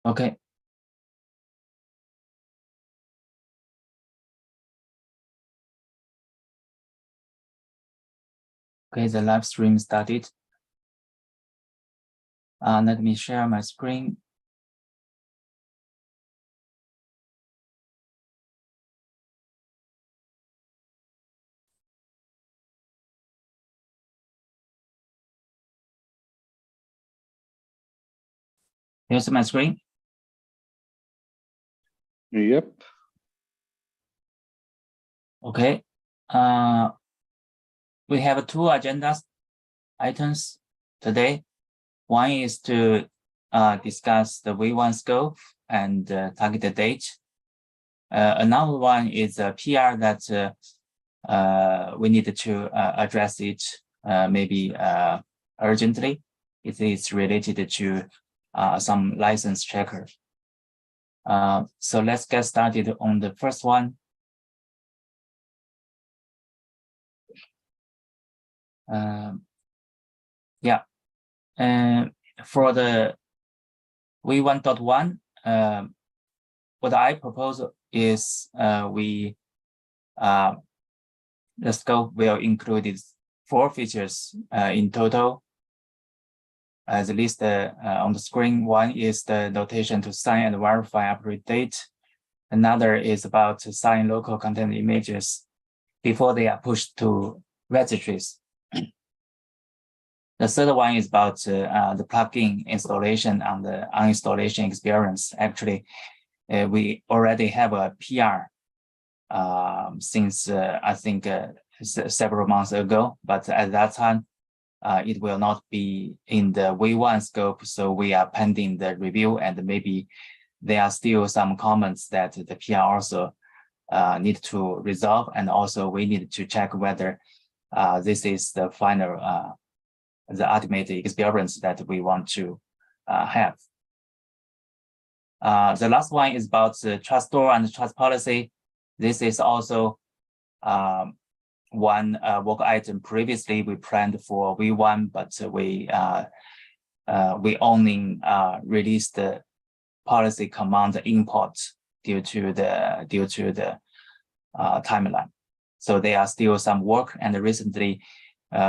Okay. Okay, the live stream started. Let me share my screen. Here's my screen. Yep. Okay. We have two agendas items today. One is to discuss the V1 scope and target date. Another one is a PR that we need to address it maybe urgently. It is related to some license checker. So let's get started on the first one. Yeah, and for the V1.1, what I propose is the scope will include 4 features in total. As listed on the screen, one is the notation to sign and verify upload date. Another is about to sign local content images before they are pushed to registries. The third one is about the plugin installation and the uninstallation experience. Actually, we already have a PR since I think several months ago, but at that time, it will not be in the V1 scope. So we are pending the review, and maybe there are still some comments that the PR also need to resolve. And also we need to check whether this is the final, the ultimate experience that we want to have. The last one is about the trust store and trust policy. This is also one work item. Previously we planned for V1, but we only released the policy command import due to the timeline. So there are still some work, and recently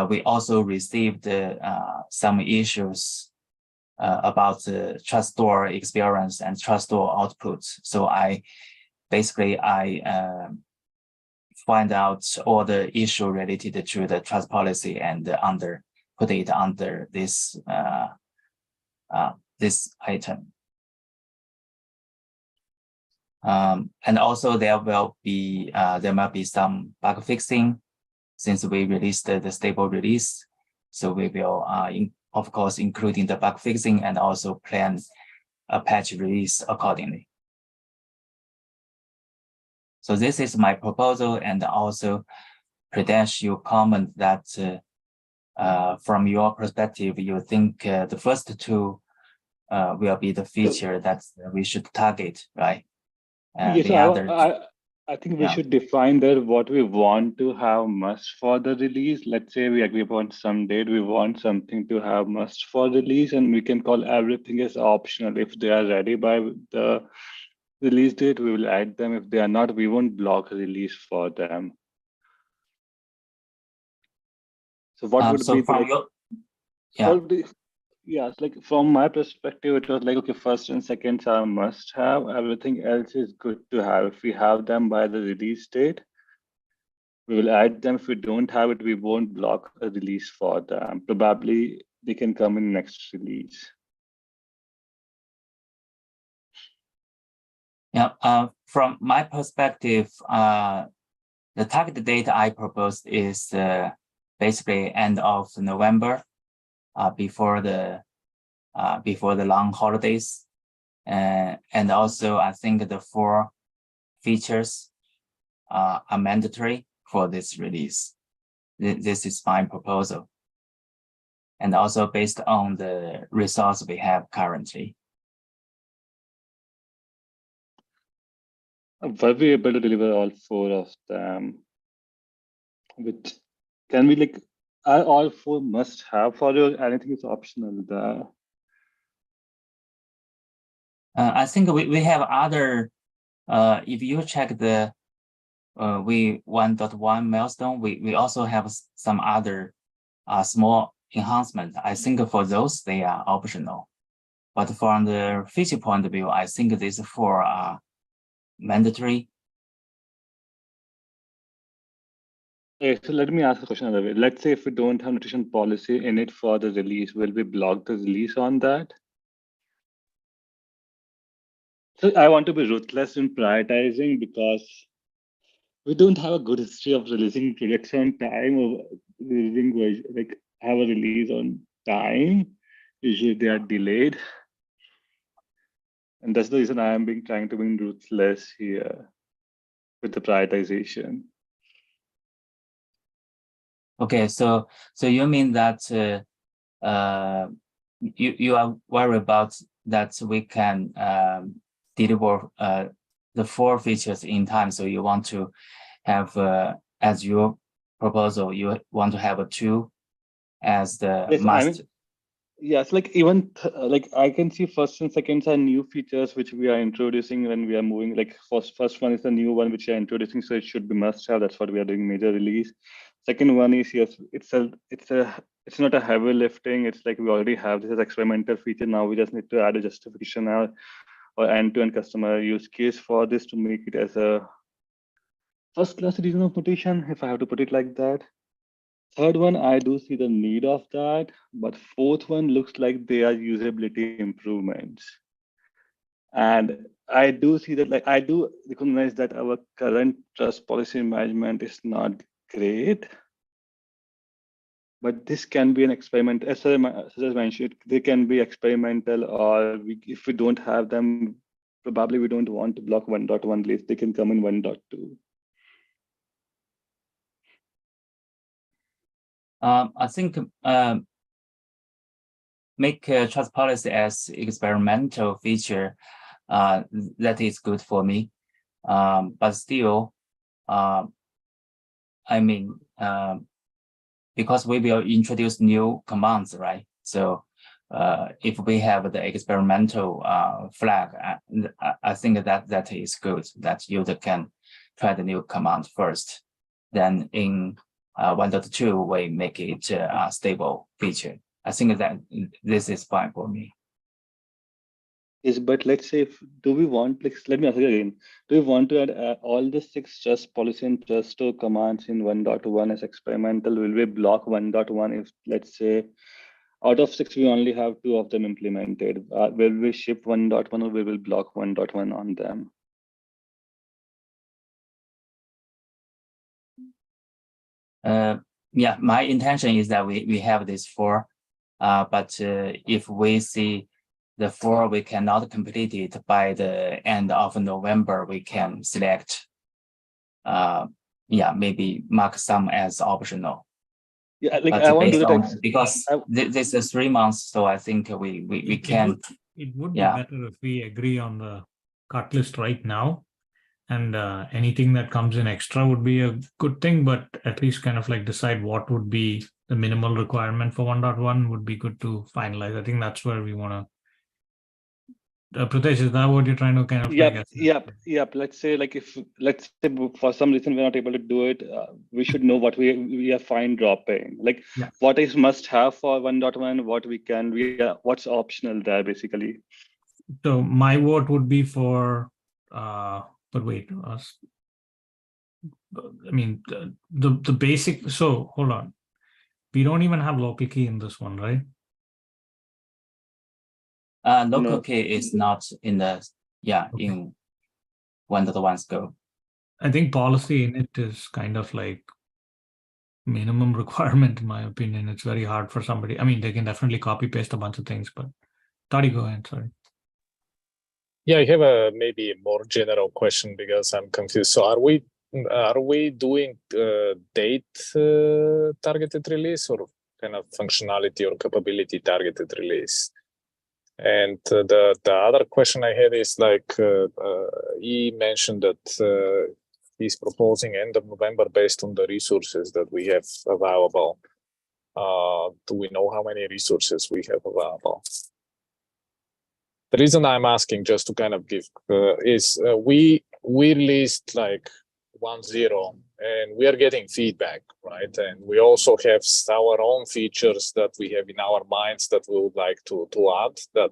we also received some issues about the trust store experience and trust store output. So I find out all the issue related to the trust policy and put it under this this item. And also there might be some bug fixing since we released the stable release. So we will, of course, including the bug fixing and also plan a patch release accordingly. So this is my proposal, and also Pradesh, you comment that from your perspective, you think the first two will be the feature that we should target, right? Yes, the other, I think we should define that what we want to have must for the release. Let's say we agree upon some date, we want something to have must for release, and we can call everything as optional. If they are ready by the release date, we will add them. If they are not, we won't block release for them. So what would so be from your, yes, like from my perspective, it was like, okay, first and seconds are must have, everything else is good to have. If we have them by the release date, we will add them. If we don't have it, we won't block a release for them. Probably they can come in next release. Yeah, from my perspective, the target date I proposed is basically end of November, before the long holidays, and also I think the 4 features are mandatory for this release. This is my proposal, and also based on the resource we have currently. Were we able to deliver all 4 of them? Which can we like, are all 4 must have for you? Anything is optional there? I think we have other, if you check the we 1.1 milestone, we also have some other small enhancements. I think for those, they are optional. But from the feature point of view, I think these four are mandatory. Okay, so let me ask a question another way. Let's say if we don't have notation policy in it for the release, will we block the release on that? So I want to be ruthless in prioritizing because we don't have a good history of releasing projects on time or releasing like have a release on time. Usually they are delayed. And that's the reason I am trying to be ruthless here with the prioritization. Okay, so you mean that you are worried about that we can deliver the four features in time. So you want to have as your proposal, you want to have a two as the Yes, must. I mean, yes, like even like I can see first and seconds are new features which we are introducing when we are moving. Like first one is the new one which we are introducing, so it should be must have. That's what we are doing major release. Second one is yes, it's not a heavy lifting. It's like we already have this as experimental feature. Now we just need to add a justification or end-to-end customer use case for this to make it as a first class reason of notation, if I have to put it like that. Third one, I do see the need of that, but fourth one looks like they are usability improvements. And I do see that, like, I do recognize that our current trust policy management is not great, but this can be an experiment. As I mentioned, they can be experimental, or if we don't have them, probably we don't want to block 1.1 list. They can come in 1.2. I think make trust policy as experimental feature. That is good for me. But still, I mean, because we will introduce new commands, right? So if we have the experimental flag, I think that is good, that user can try the new command first. Then in 1.2, we make it a stable feature. I think that this is fine for me. Is but let's say do we want, like, let me ask you again, do we want to add all the 6 trust policy and trust store commands in 1.1 as experimental? Will we block 1.1 if, let's say, out of 6 we only have 2 of them implemented? Will we ship 1.1 or we will block 1.1 on them? Yeah, my intention is that we have these 4, but if we see the 4 we cannot complete it by the end of November, we can select, yeah, maybe mark some as optional. Yeah, like but I want to do that because this is 3 months, so I think we can. It would be better if we agree on the cut list right now, and anything that comes in extra would be a good thing, but at least kind of like decide what would be the minimal requirement for 1.1 would be good to finalize. I think that's where we want to. Pritesh, is that what you're trying to kind of yep. Let's say, like, if let's say for some reason we're not able to do it, we should know what we are fine dropping. Like, what is must have for 1.1, what we can, what's optional there basically. So my vote would be for, but wait, I mean the basic. So hold on, we don't even have local key in this one, right? Local key is not in the in 1.1 scope. I think policy in it is kind of like minimum requirement, in my opinion. It's very hard for somebody. I mean, they can definitely copy paste a bunch of things, but Toddy, go ahead. Sorry. Yeah, I have a maybe more general question because I'm confused. So are we doing date targeted release or kind of functionality or capability targeted release? And the other question I had is, like, he mentioned that he's proposing end of November based on the resources that we have available. Do we know how many resources we have available? The reason I'm asking, just to kind of give, is we released like 1.0 and we are getting feedback, right? And we also have our own features that we have in our minds that we would like to add that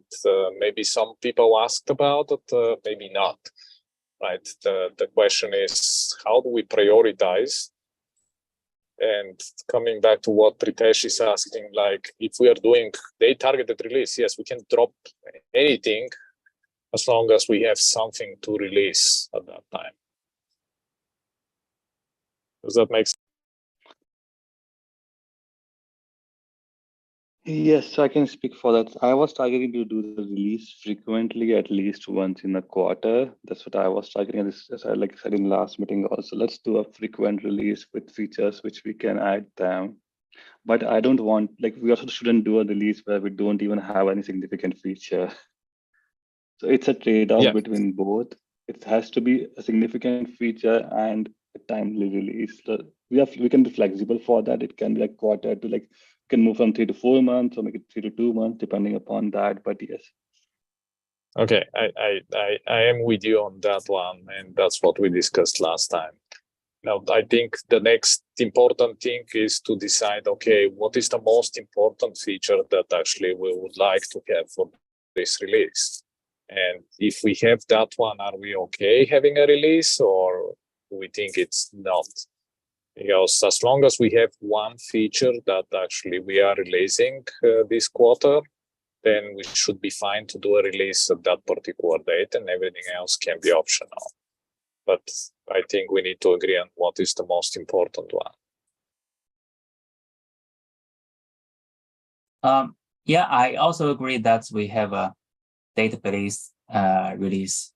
maybe some people asked about, but maybe not, right? The question is, how do we prioritize? And coming back to what Pritesh is asking, like if we are doing date-targeted release, yes, we can drop anything as long as we have something to release at that time. Does that make sense? Yes, I can speak for that. I was targeting to do the release frequently, at least once in a quarter. That's what I was targeting. As I like said in last meeting also, let's do a frequent release with features which we can add them. But I don't want, like, we also shouldn't do a release where we don't even have any significant feature. So it's a trade-off between both. It has to be a significant feature and a timely release. So we can be flexible for that. It can be like quarter to like, can move from 3 to 4 months or make it 3 to 2 months, depending upon that. But yes. Okay, I am with you on that one, and that's what we discussed last time. Now, I think the next important thing is to decide, okay, what is the most important feature that actually we would like to have for this release? And if we have that one, are we okay having a release, or do we think it's not? Because as long as we have one feature that actually we are releasing this quarter, then we should be fine to do a release at that particular date, and everything else can be optional. But I think we need to agree on what is the most important one. Yeah, I also agree that we have a database release.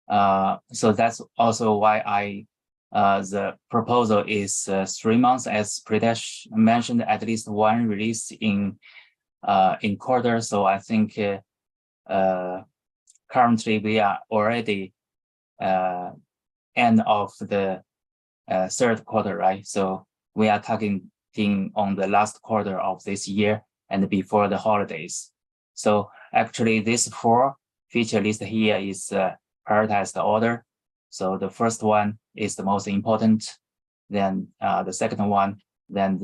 So that's also why the proposal is 3 months, as Pritesh mentioned, at least one release in quarter. So I think currently we are already end of the third quarter, right? So we are targeting on the last quarter of this year and before the holidays. So actually this 4 feature list here is prioritized order. So the first one is the most important, then the second one, then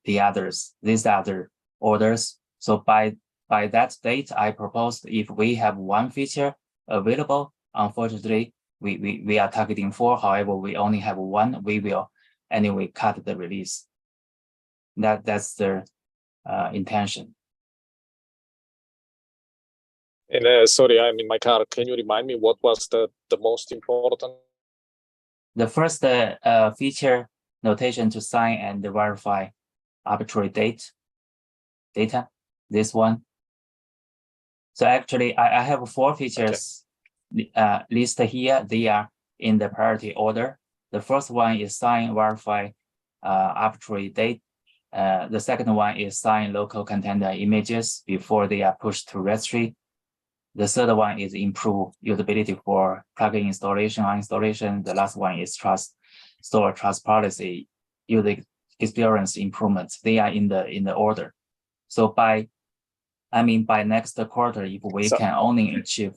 the others. These are the orders. So by that date, I proposed if we have one feature available, unfortunately, we are targeting 4. However, we only have 1. We will anyway cut the release. That's the intention. And sorry, I'm in my car. Can you remind me what was the most important? The first feature, notation to sign and verify arbitrary data. This one. So actually, I have 4 features listed here. They are in the priority order. The first one is sign, verify arbitrary date. The second one is sign local content images before they are pushed to registry. The third one is improve usability for plugin installation or installation. The last one is store trust policy, user experience improvements. They are in the order. So by next quarter, if we can only achieve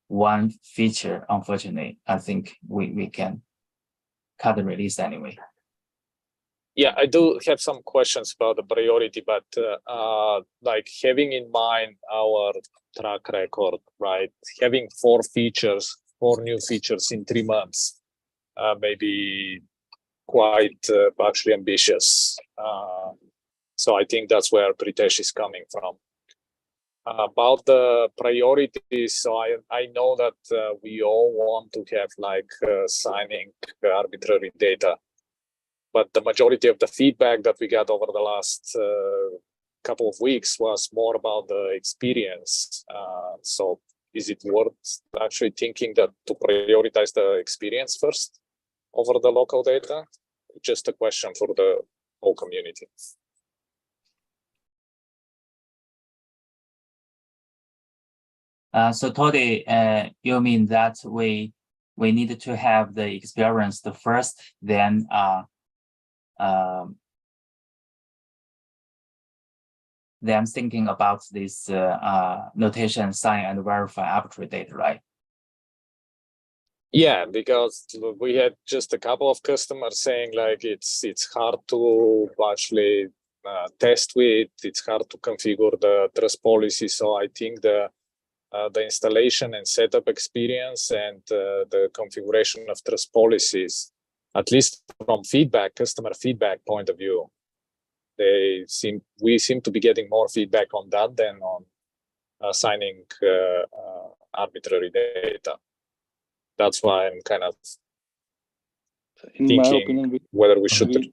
1 feature, unfortunately, I think we can cut the release anyway. Yeah, I do have some questions about the priority, but like having in mind our track record, right? Having 4 new features in 3 months, maybe quite actually ambitious. So I think that's where Pritesh is coming from. About the priorities, so I know that we all want to have like signing arbitrary data, but the majority of the feedback that we got over the last couple of weeks was more about the experience. So is it worth actually thinking that to prioritize the experience first over the local data? Just a question for the whole community. So Todi, you mean that we needed to have the experience the first, then them thinking about this notation, sign and verify arbitrary date, right? Yeah, because we had just a couple of customers saying like it's hard to actually test with, it's hard to configure the trust policy. So I think the installation and setup experience and the configuration of trust policies, at least from customer feedback point of view, we seem to be getting more feedback on that than on assigning arbitrary data. That's why I'm kind of thinking whether we should.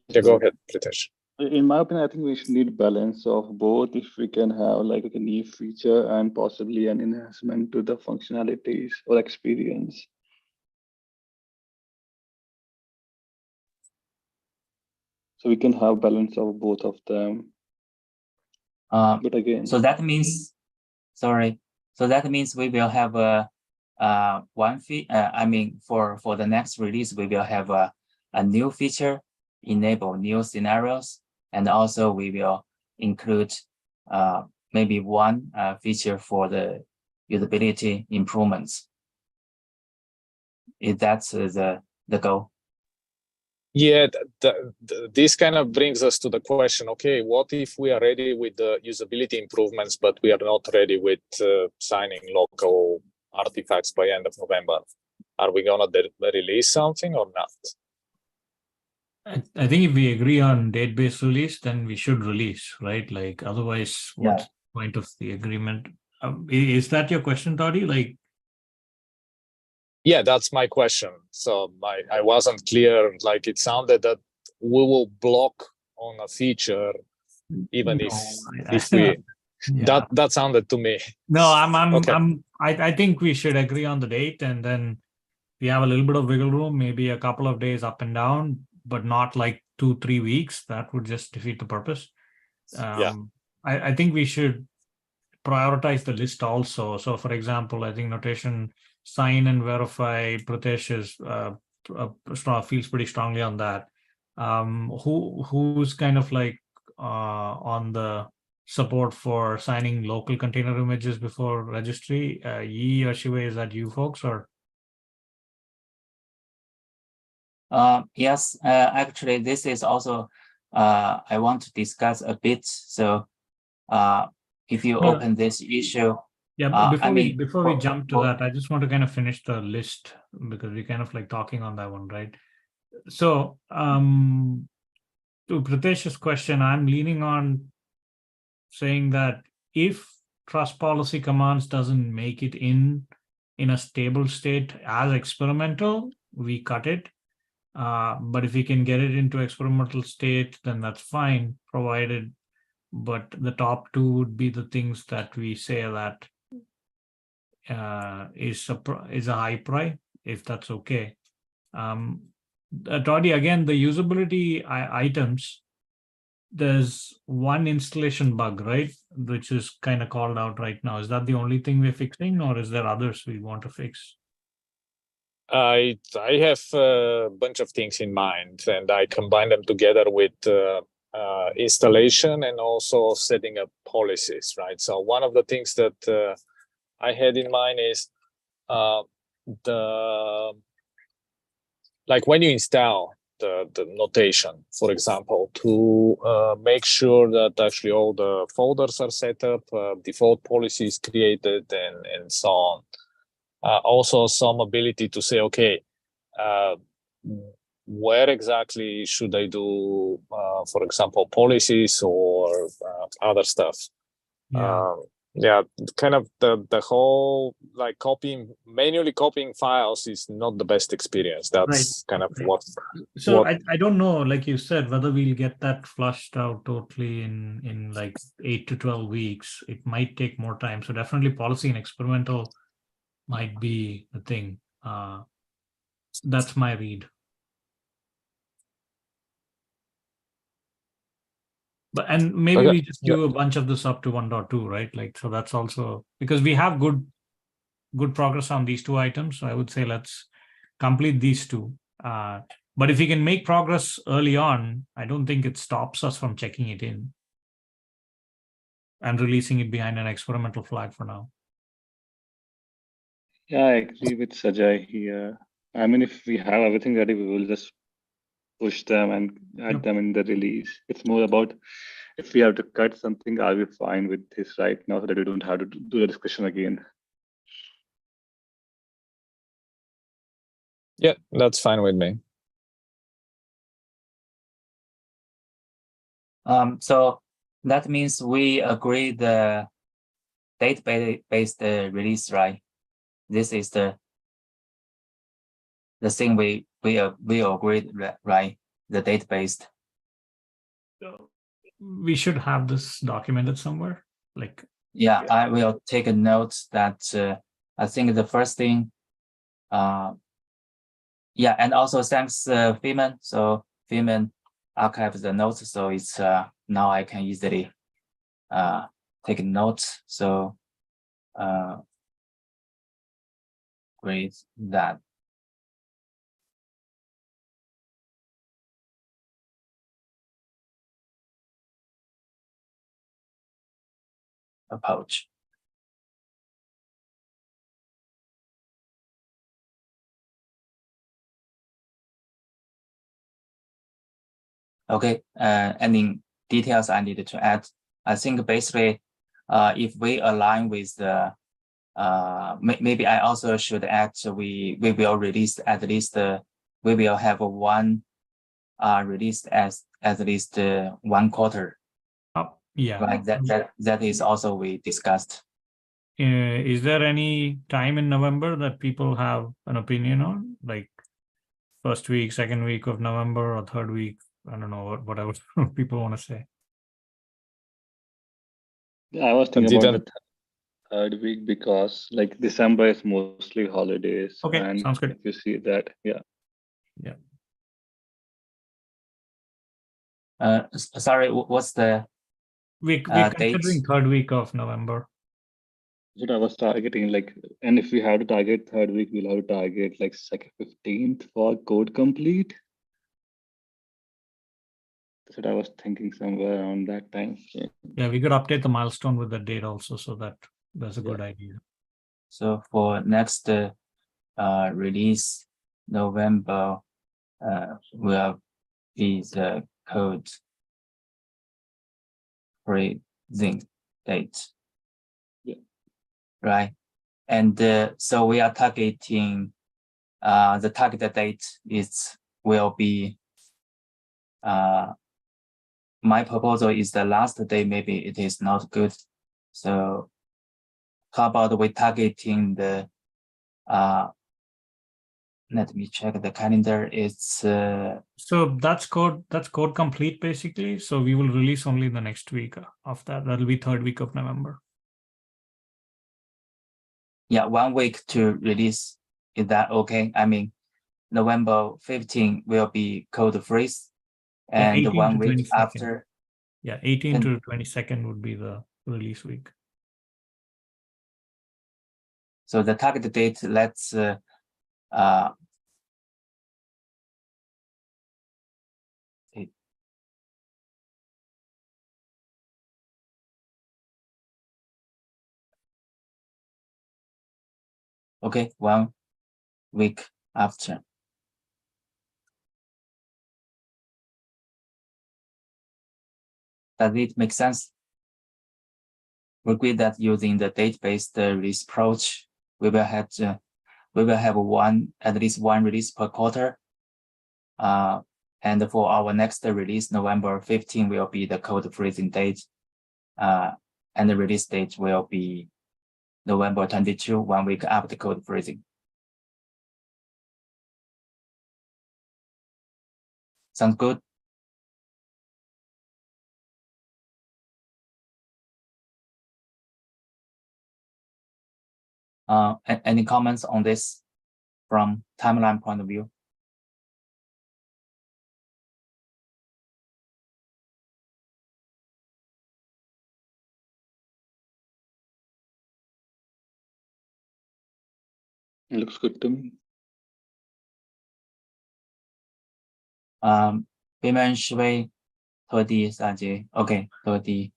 Yeah, go ahead, Pritesh. In my opinion, I think we should need balance of both. If we can have like a new feature and possibly an enhancement to the functionalities or experience. So we can have balance of both of them. But again, so that means, sorry. So that means we will have a one fee. I mean, for the next release, we will have a new feature, enable new scenarios, and also we will include maybe one feature for the usability improvements. If that's the goal. Yeah, this kind of brings us to the question, okay, what if we are ready with the usability improvements, but we are not ready with signing local artifacts by end of November? Are we gonna release something or not? I think if we agree on date-based release, then we should release, right? Like otherwise, what's the point of the agreement? Is that your question, Toddy? Like, yeah, that's my question. So I wasn't clear. Like it sounded that we will block on a feature, even if we. Yeah. That sounded to me. No, I think we should agree on the date, and then we have a little bit of wiggle room, maybe a couple of days up and down, but not like 2-3 weeks. That would just defeat the purpose. I think we should prioritize the list also. So for example, I think notation sign and verify, Pritesh feels pretty strongly on that. Who's kind of like on the support for signing local container images before registry? Yi or Shiva, is that you folks or? Yes, actually, this is also I want to discuss a bit. So if you open this issue. Yeah, but before we jump to that, I just want to kind of finish the list because we're kind of like talking on that one, right? So to Pritesh's question, I'm leaning on saying that if trust policy commands doesn't make it in a stable state as experimental, we cut it. But if we can get it into experimental state, then that's fine, provided. But the top two would be the things that we say that is a high price, if that's okay. Toddy, again, the usability items, there's one installation bug, right, which is kind of called out right now. Is that the only thing we're fixing, or is there others we want to fix? I have a bunch of things in mind, and I combine them together with installation and also setting up policies, right? So one of the things that I had in mind is like when you install the notation, for example, to make sure that actually all the folders are set up, default policies created, and so on. Also some ability to say, okay, where exactly should I do, for example, policies or other stuff? Yeah, kind of the whole like manually copying files is not the best experience. That's kind of what. So I don't know, like you said, whether we'll get that flushed out totally in like 8 to 12 weeks. It might take more time. So definitely policy and experimental might be the thing. That's my read. And maybe we just do a bunch of this up to 1.2, right? Like, so that's also because we have good progress on these two items. So I would say let's complete these two. But if we can make progress early on, I don't think it stops us from checking it in. and releasing it behind an experimental flag for now. Yeah, I agree with Sajay here. I mean, if we have everything ready, we will just push them and add them in the release. It's more about if we have to cut something, are we fine with this right now so that we don't have to do the discussion again? Yeah, that's fine with me. So that means we agree the date-based release, right? This is the thing we agreed, right? The date-based. We should have this documented somewhere. Like, yeah, I will take a note that I think the first thing, yeah, and also thanks Feynman. So Feynman archives the notes, so it's now I can easily take notes. So great that. Approach. Okay, any details I needed to add? I think basically, if we align with the, maybe I also should add, we will release at least, we will have one released as at least 1 quarter. yeah. Right, that is also we discussed. Is there any time in November that people have an opinion on, like first week, second week of November, or third week? I don't know, whatever people want to say. Yeah, I was thinking about the third week because like December is mostly holidays. Okay, and sounds good. If you see that, yeah. Sorry, what's the we're considering third week of November. That's what I was targeting. Like, and if we have to target third week, we'll have to target like 15th for code complete. That's what I was thinking, somewhere around that time. Yeah, we could update the milestone with the date also, so that's a good idea. So for next release, November will be the code freezing date. Yeah. Right. And so we are targeting the target date will be my proposal is the last day, maybe it is not good. So how about we targeting the let me check the calendar. It's so that's code complete basically. So we will release only the next week of that. That'll be third week of November. Yeah, 1 week to release. Is that okay? I mean, November 15 will be code freeze, and 1 week after. Yeah, 18 to 22nd would be the release week. So the target date, let's okay, 1 week after. Does it make sense? We agree that using the date-based release approach, we will have at least one release per quarter. And for our next release, November 15 will be the code freezing date. And the release date will be November 22, 1 week after code freezing. Sounds good? Any comments on this from timeline point of view? It looks good to me. Payment Shui 30 Sajay. Okay, 30.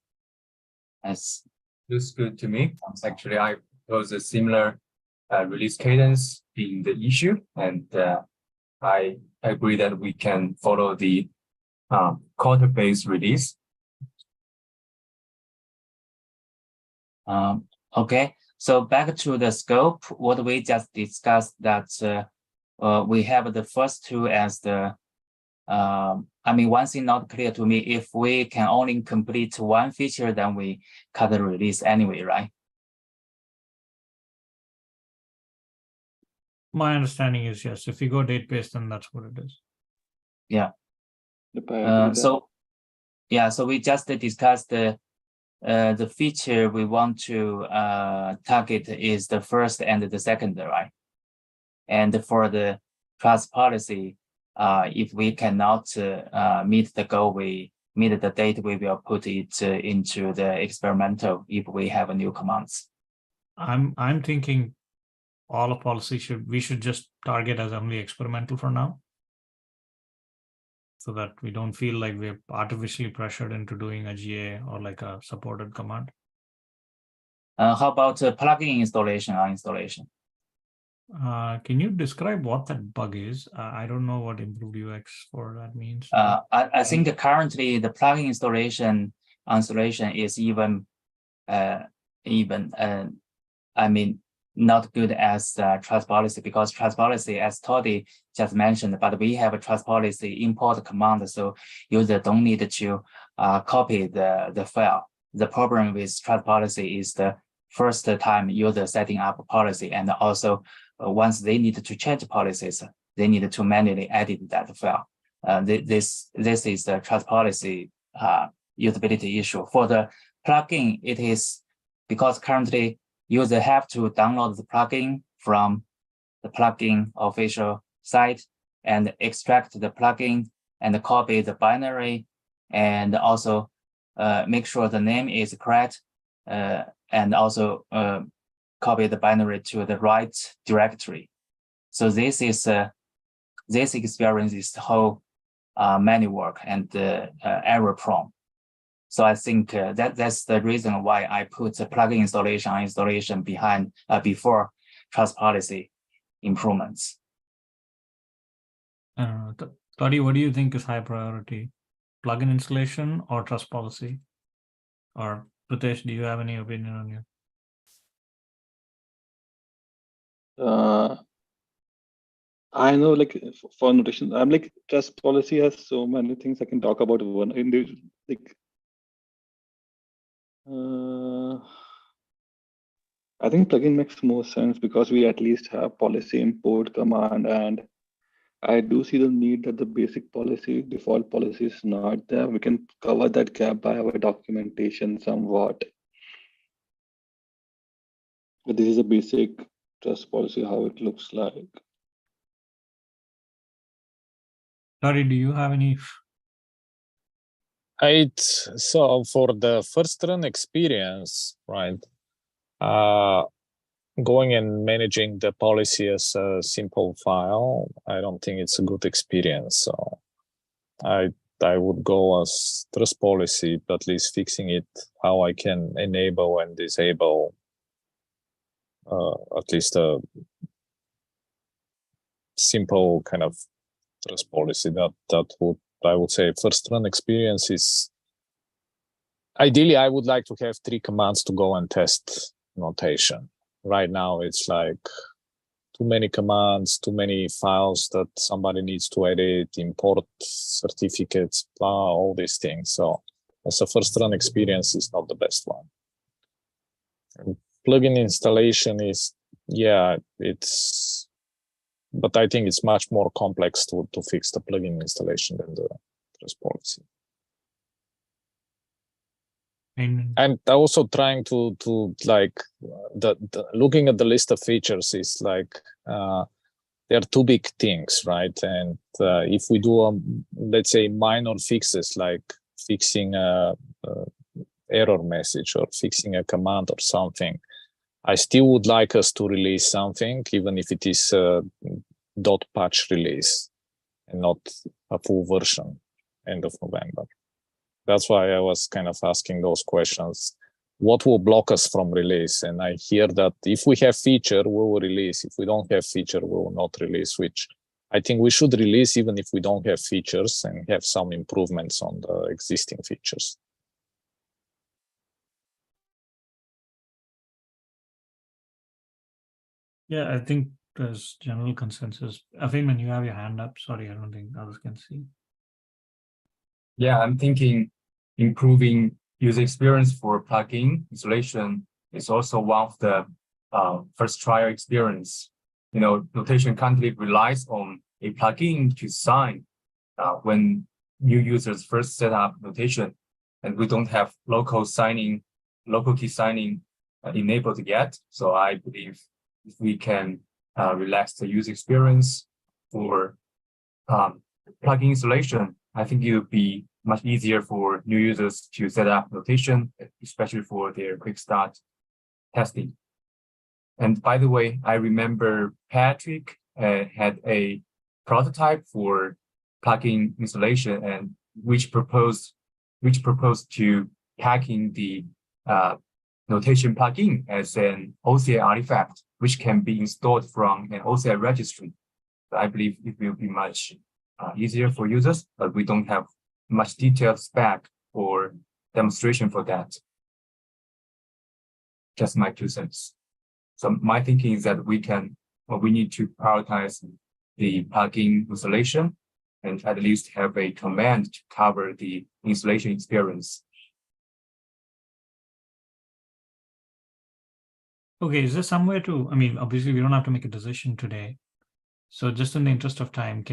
As looks good to me. Actually, I propose a similar release cadence in the issue, and I agree that we can follow the quarter-based release. Okay, so back to the scope, what we just discussed, that we have the first two as the, I mean, one thing not clear to me, if we can only complete one feature, then we cut the release anyway, right? My understanding is yes. If you go date-based, then that's what it is. Yeah. So So we just discussed the feature we want to target is the first and the second, right? And for the trust policy, if we cannot meet the goal, we meet the date, we will put it into the experimental if we have new commands. I'm thinking all of policy we should just target as only experimental for now, so that we don't feel like we're artificially pressured into doing a GA or like a supported command. How about plugin installation or installation? Can you describe what that bug is? I don't know what improved UX for that means. I think that currently the plugin installation is even I mean, not good as trust policy, because trust policy, as Toddy just mentioned, but we have a trust policy import command, so user don't need to copy the file. The problem with trust policy is the first time user setting up a policy, and also once they need to change policies, they need to manually edit that file. This is the trust policy usability issue. For the plugin, it is because currently user have to download the plugin from the plugin official site and extract the plugin and copy the binary, and also make sure the name is correct, and also copy the binary to the right directory. So this experience is the whole manual work and error prone. So I think that's the reason why I put the plugin installation behind before trust policy improvements. Toddy, what do you think is high priority? Plugin installation or trust policy? Or Pritesh, do you have any opinion on you? I know, like for notation, I'm like trust policy has so many things I can talk about. One in the like, I think plugin makes more sense because we at least have policy import command, and I do see the need that the basic policy, default policy is not there. We can cover that gap by our documentation somewhat. But this is a basic trust policy, how it looks like. Toddy, do you have any? So for the first run experience, right? Going and managing the policy as a simple file, I don't think it's a good experience. So I would go as trust policy, but at least fixing it how I can enable and disable at least a simple kind of trust policy. That would, I would say, first run experience is ideally I would like to have 3 commands to go and test notation. Right now it's like too many commands, too many files that somebody needs to edit, import certificates, all these things. So as a first run experience is not the best one. And plugin installation is, yeah, but I think it's much more complex to fix the plugin installation than the trust policy. And also trying to like looking at the list of features is like there are 2 big things, right? And if we do let's say minor fixes like fixing a error message or fixing a command or something, I still would like us to release something, even if it is a .patch release and not a full version end of November. That's why I was kind of asking those questions. what will block us from release. And I hear that if we have feature, we will release. If we don't have feature, we will not release, which I think we should release even if we don't have features and have some improvements on the existing features. Yeah, I think there's general consensus. Afeman, you have your hand up. Sorry, I don't think others can see. Yeah, I'm thinking improving user experience for plugin installation is also one of the first trial experience. You know, notation currently relies on a plugin to sign when new users first set up notation, and we don't have local key signing enabled yet. So I believe if we can relax the user experience for plugin installation, I think it would be much easier for new users to set up notation, especially for their quick start testing. And by the way, I remember Patrick had a prototype for plugin installation, and which proposed to packing the notation plugin as an OCI artifact, which can be installed from an OCI registry. I believe it will be much easier for users, but we don't have much detailed spec or demonstration for that. Just my 2 cents. So my thinking is that we need to prioritize the plugin installation and at least have a command to cover the installation experience. Okay, is there some way to, I mean, obviously we don't have to make a decision today. So just in the interest of time,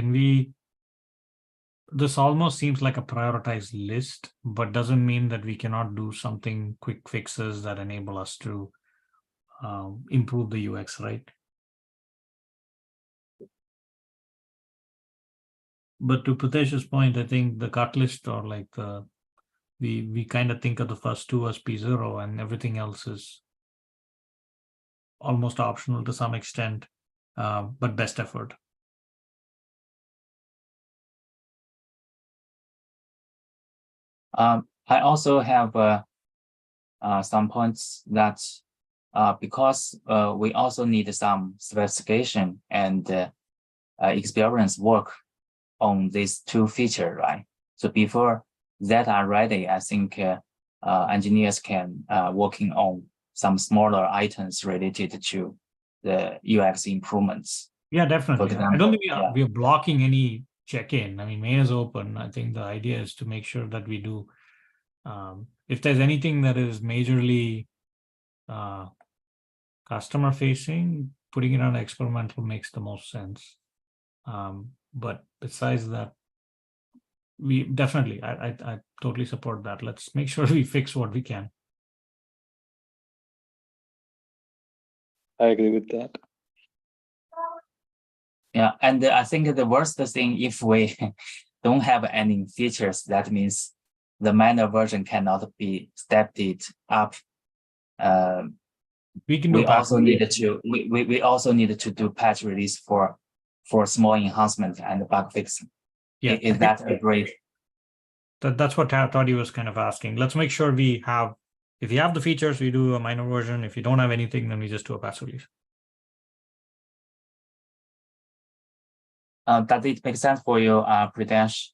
this almost seems like a prioritized list, but doesn't mean that we cannot do something quick fixes that enable us to improve the UX, right? But to Pratesh's point, I think the cut list or like we kind of think of the first 2 as P0 and everything else is almost optional to some extent, but best effort. I also have some points that because we also need some specification and experience work on these 2 features, right? So before that are ready, I think engineers can working on some smaller items related to the UX improvements. Yeah, definitely. For example, I don't think we are blocking any check-in. I mean, main is open. I think the idea is to make sure that we do. If there's anything that is majorly customer facing, putting it on experimental makes the most sense. But besides that, we definitely, I totally support that. Let's make sure we fix what we can. I agree with that. Yeah, and I think the worst thing, if we don't have any features, that means the minor version cannot be stepped up. We also need to do patch release for small enhancement and bug fixing. Yeah, is that agreed? That's what Toddy was kind of asking. Let's make sure we have, if you have the features, we do a minor version. If you don't have anything, then we just do a patch release. Does it make sense for you, Pritesh?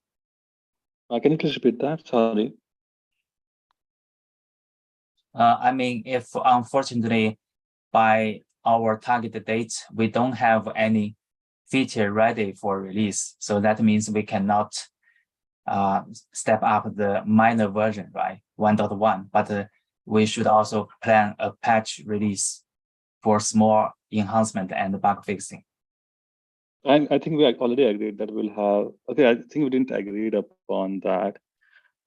Can you please repeat that? Sorry. I mean, if unfortunately by our target date, we don't have any feature ready for release, so that means we cannot step up the minor version, right? 1.1, but we should also plan a patch release for small enhancement and bug fixing. I think we already agreed that we'll have, okay, I think we didn't agree upon that.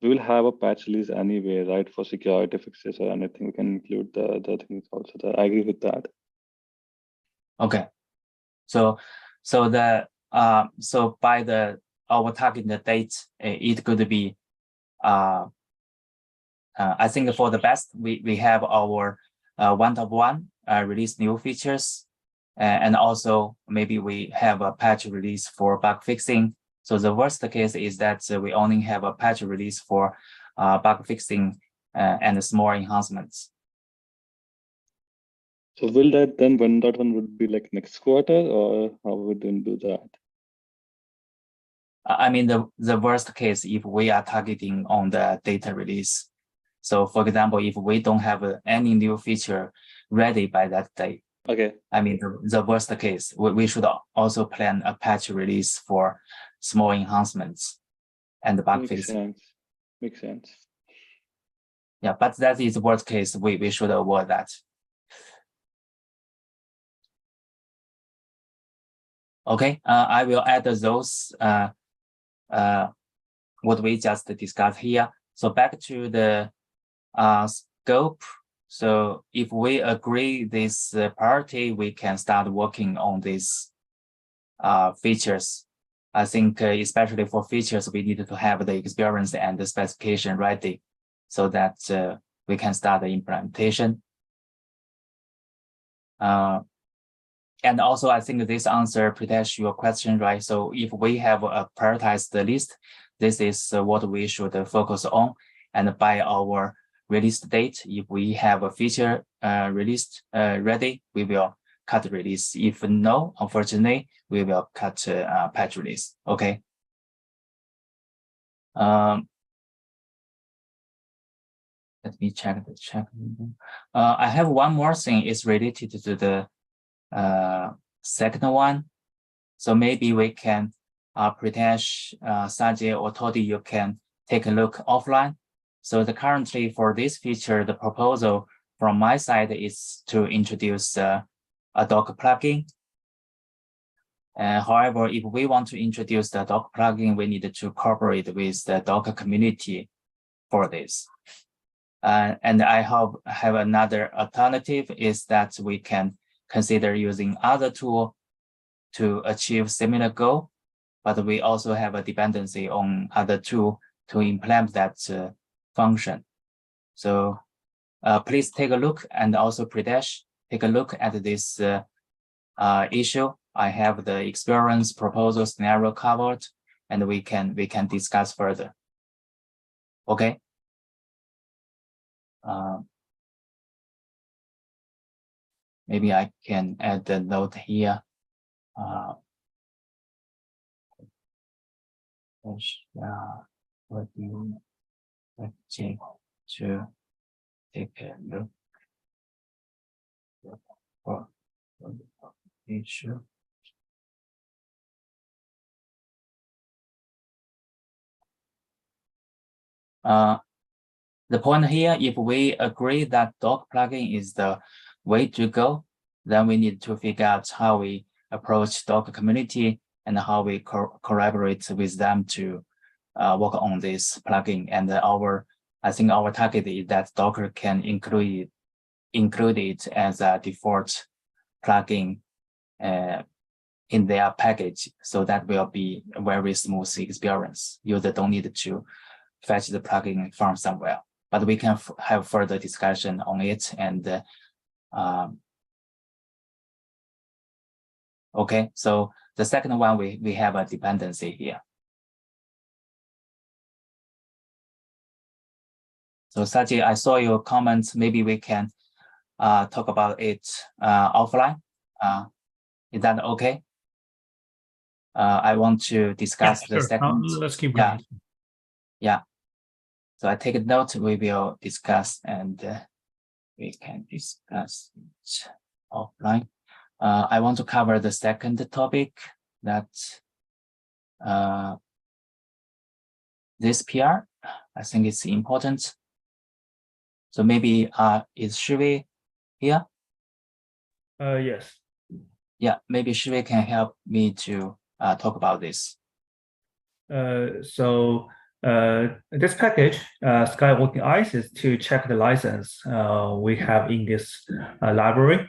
We will have a patch release anyway, right? For security fixes or anything, we can include the things also there. I agree with that. Okay. So by our target date, it could be, I think for the best, we have our 1.1 release new features, and also maybe we have a patch release for bug fixing. So the worst case is that we only have a patch release for bug fixing and small enhancements. So will that then 1.1 would be like next quarter, or how would we do that? I mean, the worst case, if we are targeting on the data release. So for example, if we don't have any new feature ready by that day, Okay. I mean, the worst case, we should also plan a patch release for small enhancements and bug fixing. Makes sense. Yeah, but that is the worst case. We should avoid that. Okay, I will add those what we just discussed here. So back to the scope. So if we agree this priority, we can start working on these features. I think especially for features, we need to have the experience and the specification ready so that we can start the implementation. And also, I think this answer protects your question, right? So if we have a prioritized list, this is what we should focus on. And by our release date, if we have a feature released ready, we will cut release. If no, unfortunately, we will cut patch release. Okay. Let me check the check. I have one more thing. It's related to the second one. So maybe we can Pritesh, Sajay, or Todi, you can take a look offline. So currently for this feature, the proposal from my side is to introduce a Docker plugin. However, if we want to introduce the Docker plugin, we need to cooperate with the Docker community for this. And I have another alternative is that we can consider using other tool to achieve similar goal, but we also have a dependency on other tool to implement that function. So please take a look, and also Pritesh, take a look at this issue. I have the experience proposal scenario covered, and we can discuss further. Okay. Maybe I can add the note here. What do you check to take a look for the issue? The point here, if we agree that Docker plugin is the way to go, then we need to figure out how we approach Docker community and how we collaborate with them to work on this plugin. And I think our target is that Docker can include it as a default plugin in their package. So that will be a very smooth experience. User don't need to fetch the plugin from somewhere, but we can have further discussion on it. And okay, so the second one, we have a dependency here. So Sajid, I saw your comments. Maybe we can talk about it offline. Is that okay? I want to discuss the second. Let's keep going. Yeah. So I take a note. We will discuss, and we can discuss it offline. I want to cover the second topic, that this PR. I think it's important. So maybe is Shivi here? Yes. Yeah, maybe Shivi can help me to talk about this. So this package, Skywalking Ice, is to check the license we have in this library.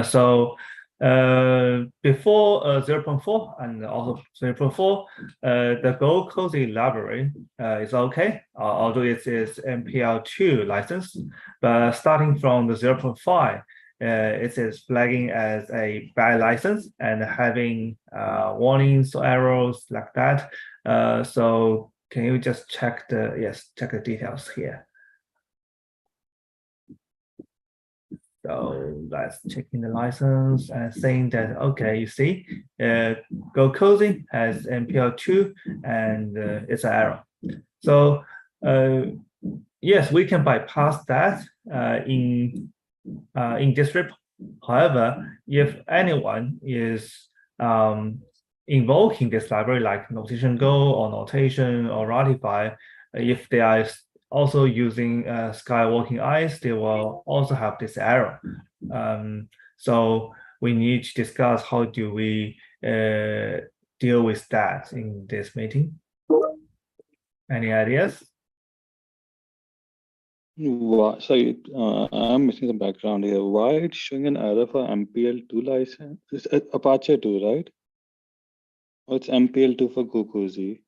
So before 0.4 and also 0.4, the Go Cozy library is okay, although it is MPL2 license. But starting from the 0.5, it is flagging as a bad license and having warnings or errors like that. So can you just check the details here? So that's checking the license and saying that, okay, you see, Go Cozy has MPL2 and it's an error. So yes, we can bypass that in this report. However, if anyone is invoking this library like Notation Go or Notation or Ratify, if they are also using Skywalking Eyes, they will also have this error. So we need to discuss how do we deal with that in this meeting. Any ideas? Sorry, I'm missing the background here. Why it's showing an error for MPL2 license? It's Apache 2, right? Or it's MPL2 for GoCozy?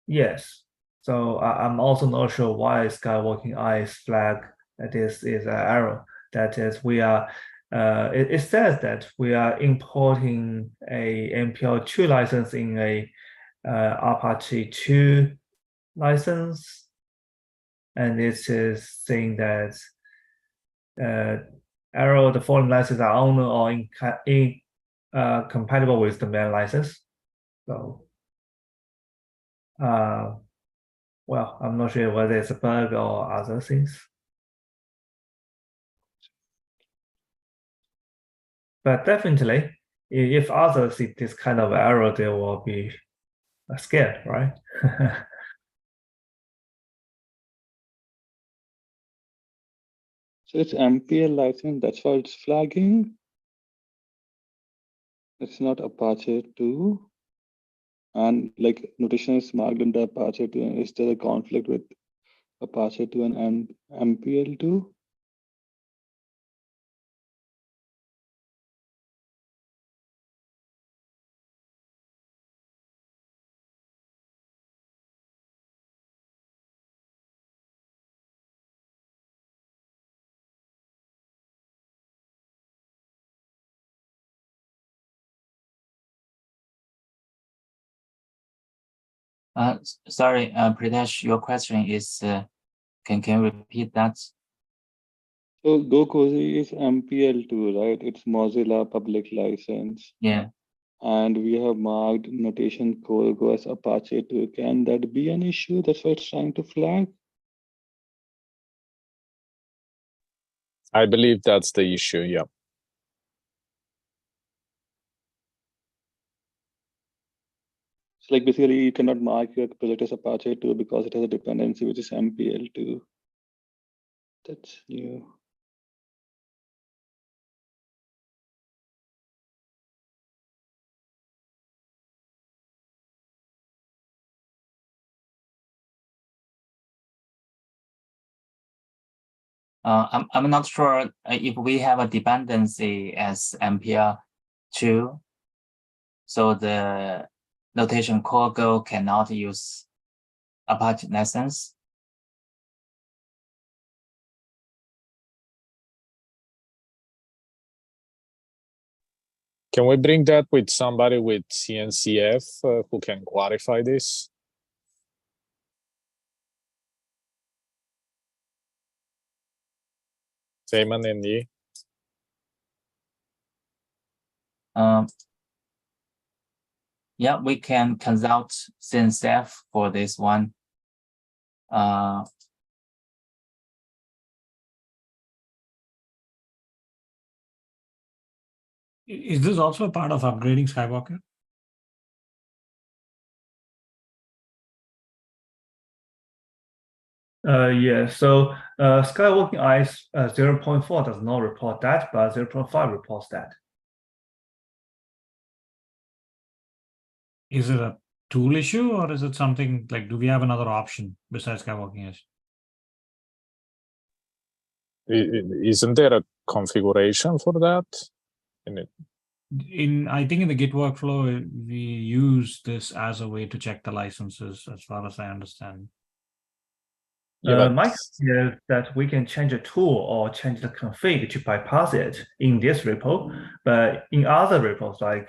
Yes. So I'm also not sure why Skywalking Eyes flag this is an error. That is, we are. It says that we are importing a MPL2 license in a Apache 2 license, and it is saying that error the foreign licenses are only or incompatible with the main license. So well, I'm not sure whether it's a bug or other things. But definitely, if others see this kind of error, they will be scared, right? So it's MPL license, that's why it's flagging. It's not Apache 2. And like notation is marked under Apache 2. And is there a conflict with Apache 2 and MPL 2? Sorry, Pritesh, your question is, can you repeat that? So GoCozy is MPL2, right? It's Mozilla public license. Yeah. And we have marked notation Go as Apache 2. Can that be an issue? That's what it's trying to flag. I believe that's the issue. Yeah. So like basically you cannot mark your project as Apache 2 because it has a dependency which is MPL2. That's new. I'm not sure if we have a dependency as MPL2, so the notation core Go cannot use Apache license. Can we bring that with somebody with CNCF who can clarify this? Simon and Yi. Yeah, we can consult CNCF for this one. Is this also a part of upgrading Skywalker? Yeah, so Skywalking Eyes 0.4 does not report that, but 0.5 reports that. Is it a tool issue or is it something like, do we have another option besides Skywalking Eyes? Isn't there a configuration for that? I think in the Git workflow, we use this as a way to check the licenses, as far as I understand. Yeah, My idea is that we can change a tool or change the config to bypass it in this repo, but in other repos, like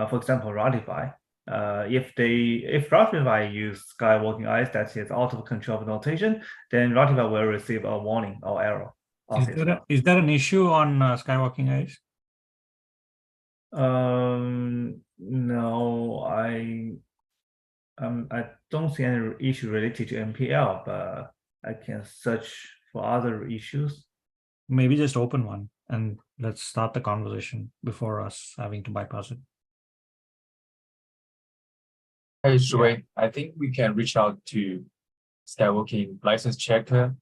for example, Ratify, if Ratify use Skywalking Eyes that is out of control of notation, then Ratify will receive a warning or error. Is there an issue on Skywalking Ice? No, I don't see any issue related to MPL, but I can search for other issues. Maybe just open one and let's start the conversation before us having to bypass it. Hey, Shui, I think we can reach out to Skywalking license checker,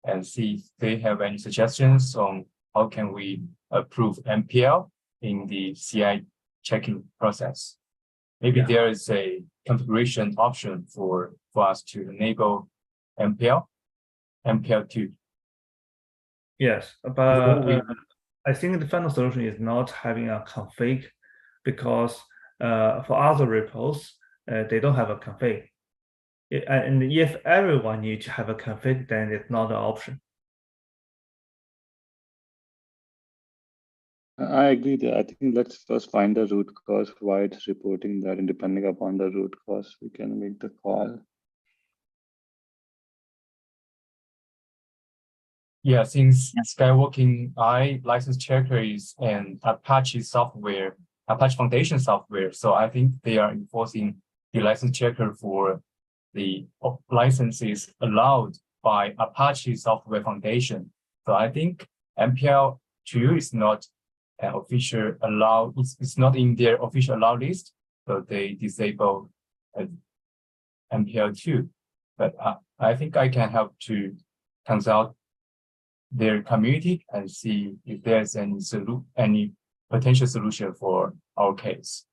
and see if they have any suggestions on how can we approve MPL in the CI checking process. Maybe there is a configuration option for us to enable MPL2. Yes, but I think the final solution is not having a config, because for other repos, they don't have a config. And if everyone needs to have a config, then it's not an option. I agree there. I think let's first find the root cause, why it's reporting that, and depending upon the root cause, we can make the call. Yeah, since Skywalking license checker is an Apache software, Apache Foundation software, so I think they are enforcing the license checker for the licenses allowed by Apache Software Foundation. So I think MPL2 is not an official allow. It's not in their official allow list, so they disable MPL2. But I think I can help to consult their community and see if there's any potential solution for our case.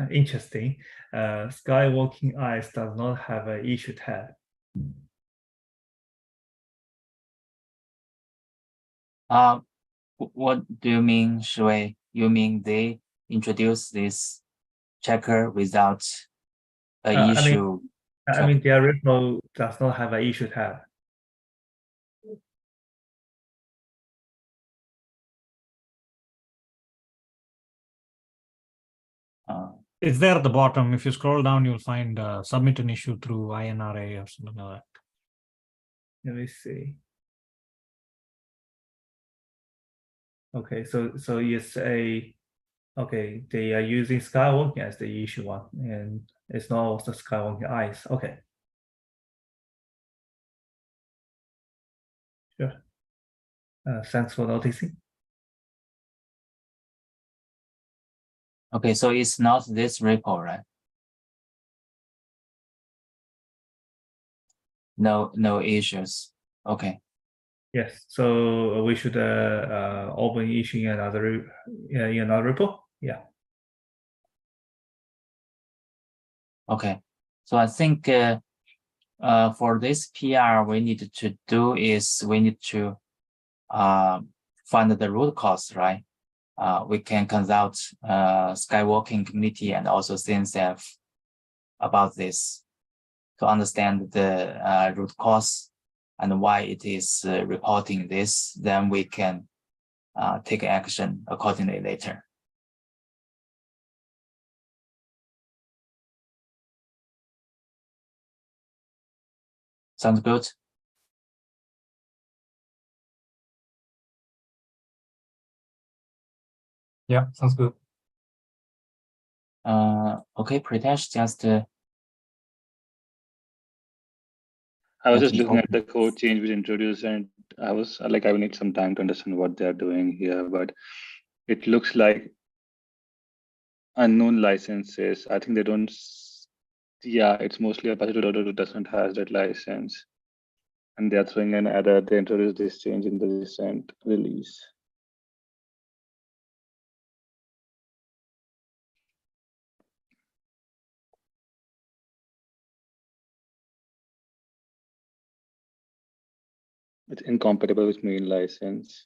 Interesting. Skywalking Ice does not have an issue tab. What do you mean, Shui? You mean they introduce this checker without an issue? I mean, their repo does not have an issue tab. It's there at the bottom. If you scroll down, you'll find submit an issue through INRA or something like that. Let me see. Okay, so it's okay, they are using Skywalking as the issue one, and it's not also Skywalking Ice. Okay. Sure. Thanks for noticing. Okay, so it's not this repo, right? No issues. Okay. Yes. So we should open issue in another repo. Yeah. Okay. So I think for this PR, we need to do is we need to find the root cause, right? We can consult Skywalking community and also CNCF about this to understand the root cause and why it is reporting this. Then we can take action accordingly later. Sounds good. Yeah, sounds good. Okay, Pritesh, just I was just looking at the code change we introduced, and I was like, I will need some time to understand what they're doing here, but it looks like unknown licenses. I think they don't. Yeah, it's mostly Apache who doesn't have that license, and they're throwing an error. They introduced this change in the recent release. It's incompatible with main license.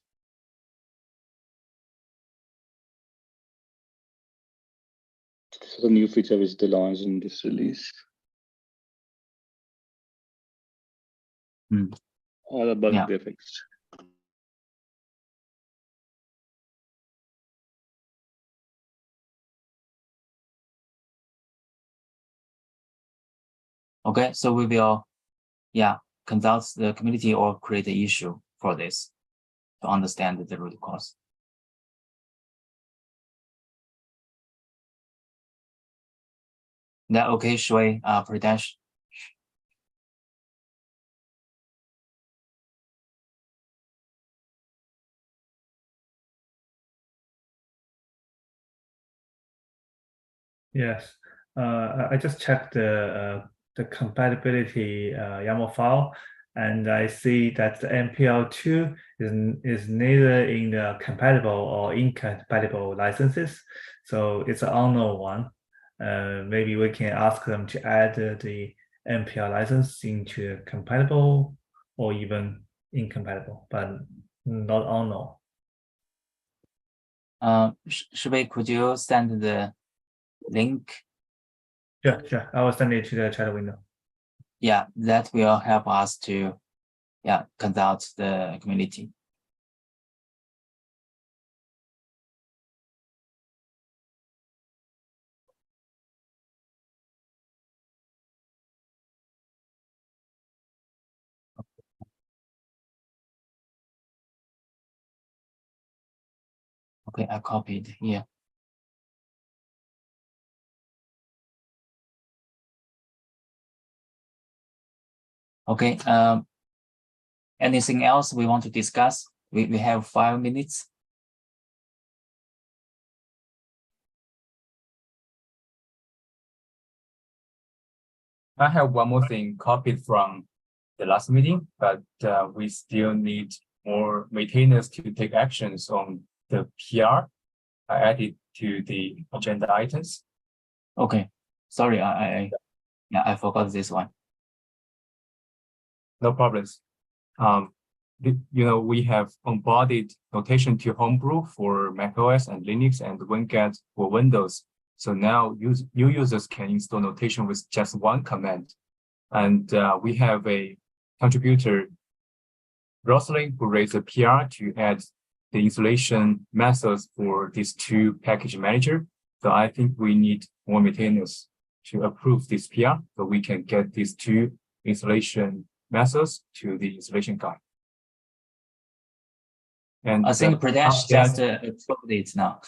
This is a new feature which they launched in this release. All the bugs they fixed. Okay, so we will, consult the community or create an issue for this to understand the root cause. That okay, Shui, Pritesh? Yes, I just checked the compatibility YAML file, and I see that the MPL2 is neither in the compatible or incompatible licenses, so it's an unknown one. Maybe we can ask them to add the MPL license into compatible or even incompatible, but not unknown. Shui, could you send the link? Sure. I will send it to the chat window. Yeah, that will help us to, consult the community. Okay, I copied here. Okay, anything else we want to discuss? We have 5 minutes. I have one more thing copied from the last meeting, but we still need more maintainers to take actions on the PR added to the agenda items. Okay, sorry, I forgot this one. No problems. We have embodied notation to Homebrew for macOS and Linux and WinGet for Windows. So now new users can install notation with just one command. And we have a contributor, Rosalind, who raised a PR to add the installation methods for these two package manager. So I think we need more maintainers to approve this PR so we can get these two installation methods to the installation guide. And I think Pritesh just approved it now.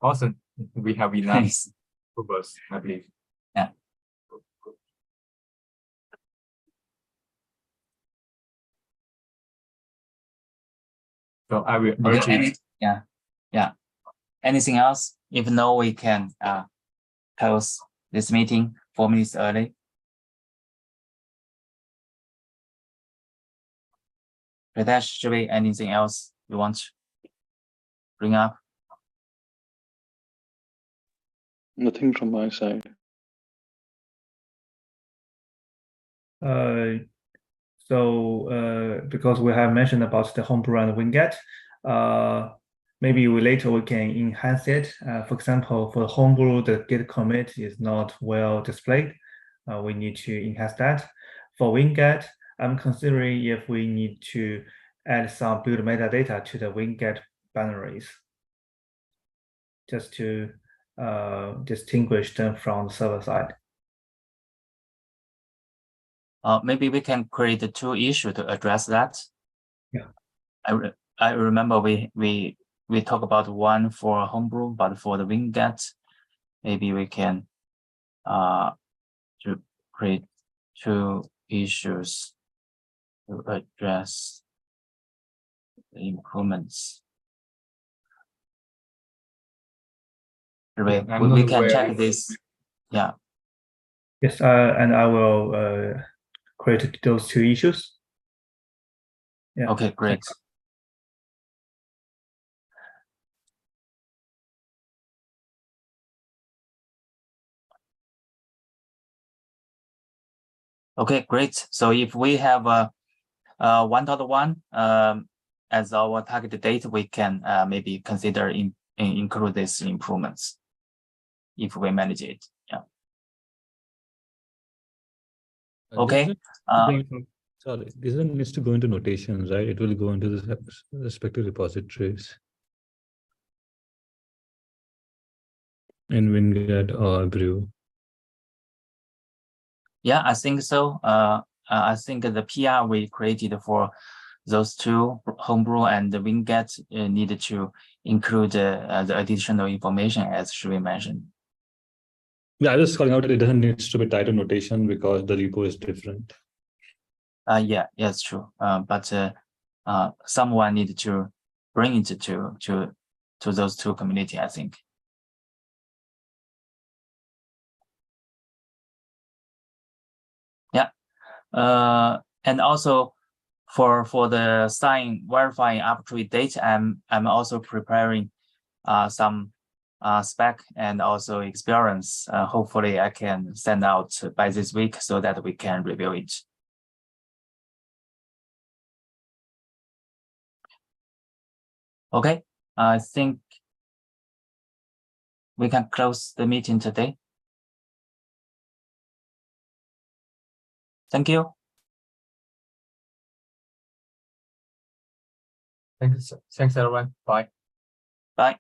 Awesome. We have enough Nice. approvals, I believe. Yeah. So I will urge you. Yeah. Anything else? If no, we can close this meeting 4 minutes early. Pritesh, should be anything else you want to bring up? Nothing from my side. So because we have mentioned about the Homebrew and WinGet, maybe later we can enhance it. For example, for Homebrew, the Git commit is not well displayed. We need to enhance that. For WinGet, I'm considering if we need to add some build metadata to the WinGet binaries, just to distinguish them from the server side. Maybe we can create 2 issues to address that. Yeah. I remember we talk about one for Homebrew, but for the WinGet, maybe we can to create 2 issues to address the improvements. We can check this. Yeah. Yes, and I will create those 2 issues. Yeah. Okay, great. Okay, great. So if we have 1.1 as our target date, we can maybe consider include these improvements if we manage it. Yeah. Okay. Sorry, this one needs to go into notations, right? It will go into the respective repositories in WinGet or Brew. Yeah, I think so. I think the PR we created for those two, Homebrew and Winget, needed to include the additional information as Shui mentioned. Yeah, I was calling out that it doesn't need to be tied to notation because the repo is different. Yeah, it's true. But someone needed to bring it to those two community, I think. Yeah. And also for the sign verifying arbitrary date, I'm also preparing some spec and also experience. Hopefully I can send out by this week so that we can review it. Okay, I think we can close the meeting today. Thank you. Thanks everyone. Bye. Bye.